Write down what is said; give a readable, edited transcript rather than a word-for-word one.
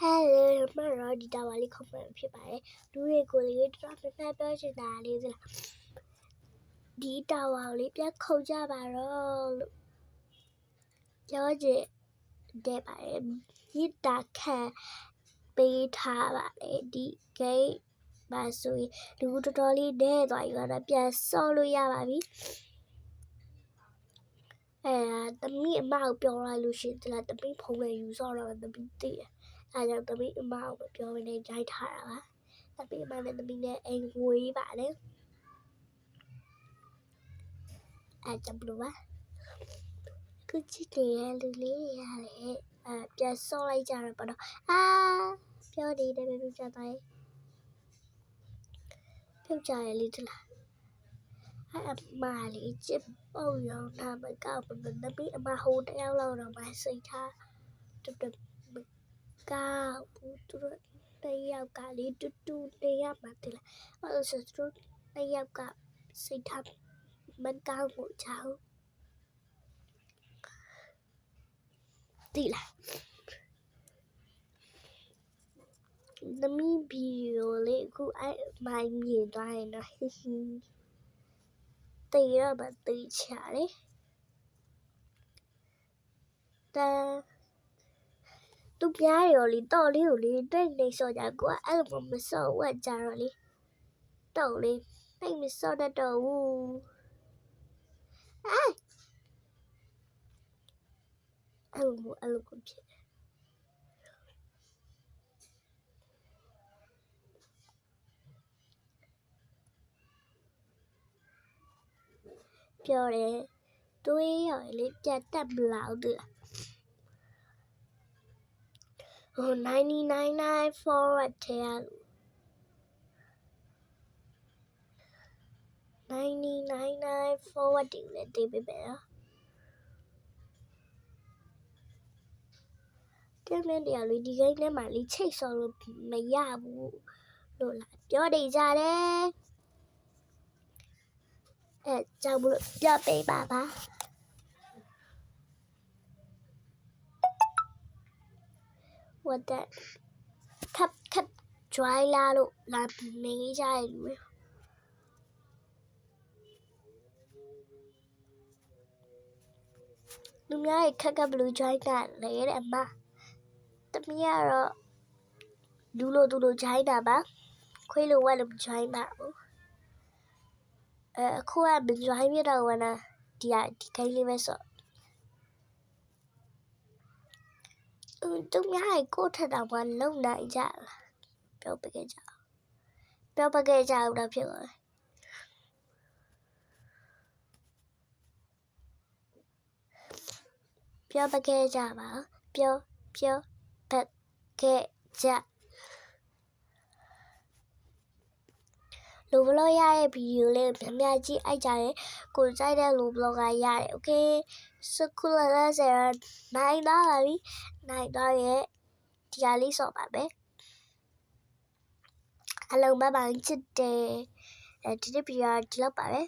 Hello မတော်ဒီတာဝါလေးခေါ်ပြန်ဖြစ်ပါတယ်လူတွေကိုလေးတော်တော်များပြောချင်တာလေးစလားဒီတာဝါလေးပြန်ခုတ်ကြပါတော့လို့ပြောချင်တဲ့ပါတယ်မြစ်တာခံပေးထားပါတယ်ဒီဂိတ်ပါဆိုရင်လူတော်တော်လေးနဲသွားပြီတော့ပြန်ဆော့လို့ရပါပြီသမီးအမကိုပြောလိုက်လို့ရှိရင်တလားသမီးဖုန်းနဲ့ယူဆော့တော့သမီးသိတယ်အဲကြောင့်သမီးအမကိုပြောမနေကြိုက်ထားတာပါသမီးအမနဲ့သမီးနဲ့အိမ်ဝေးပါတယ်အဲကြောင့်ဘလို့ပါခုချစ်တယ်လူလေးရတယ်ပြန်ဆော့လိုက်ကြတော့ပေါ့နော်ပြောနေတယ်ပဲပြကြတိုင်းပြုတ်ကြရလေးတလားမာလီချစ်ပေါ့ရောနာမကောက်ဘူးသမီးအမဟိုတယောက်လောက်တော့မစိတ်ထားတူမကောက်ဘူးသူတို့တယောက်ကလေးတူနေရမှာတလားဘာလို့ဆိုသူတို့တယောက်ကစိတ်ထားမကောက်ဘူးချောင်းတိလားသမီးဗီဒီယိုလေးအခုမိုင်းမြင်သွားရင်တော့တေးရပါတေးချလေသူပြားရောလေတော့လေးကိုလေတိတ်နေစော့ကြကိုအဲ့လိုမစော့ဝက်ကြတော့လေတော့လေတိတ်မစော့တတ်တော့ဘူးအဲ့လိုဖြစ်ပြောတယ်တွေးရလေပြတ်တက်မလောက်ဘူး99 forward ထဲရ99 forward တင်လေတေးပေးပဲနော်တင်းနေတယ်လေဒီကိန်းထဲမှာလေချိတ်ဆော်လို့မရဘူးလို့လားပြောနေကြတယ်ကြောင့်မလို့ပြပေးပါwhat that ခပ် dry လာလို့လာနေကြရလူလူများရဲ့ခက်ဘလူး dry တာလေတဲ့အမတမီးကတော့လူလို dry တာပါခွေးလိုဝက်လို dry ပါဘူးအခုကမ dry ပြတော့ဝနာဒီခိုင်းလေးပဲဆိုသူများရဲ့ကိုထက်တော့မလုံနိုင်ကြလားပြောပခဲ့ကြတော့ဖြစ်သွားပြောပခဲ့ကြပါပြောပခဲ့ကြလူဘလော့ရရဲ့ဗီဒီယိုလေးကိုများကြည့်အိုက်ကြတယ်ကိုကြိုက်တဲ့လူဘလော့ကရတယ်โอเคစကူလာဆရာနိုင်သွားပါပြီနိုင်သွားရဲ့ဒီဟာလေးစော့ပါမယ်အလုံးပါချစ်တယ်ဒီဗီဒီယိုဒီလောက်ပါပဲ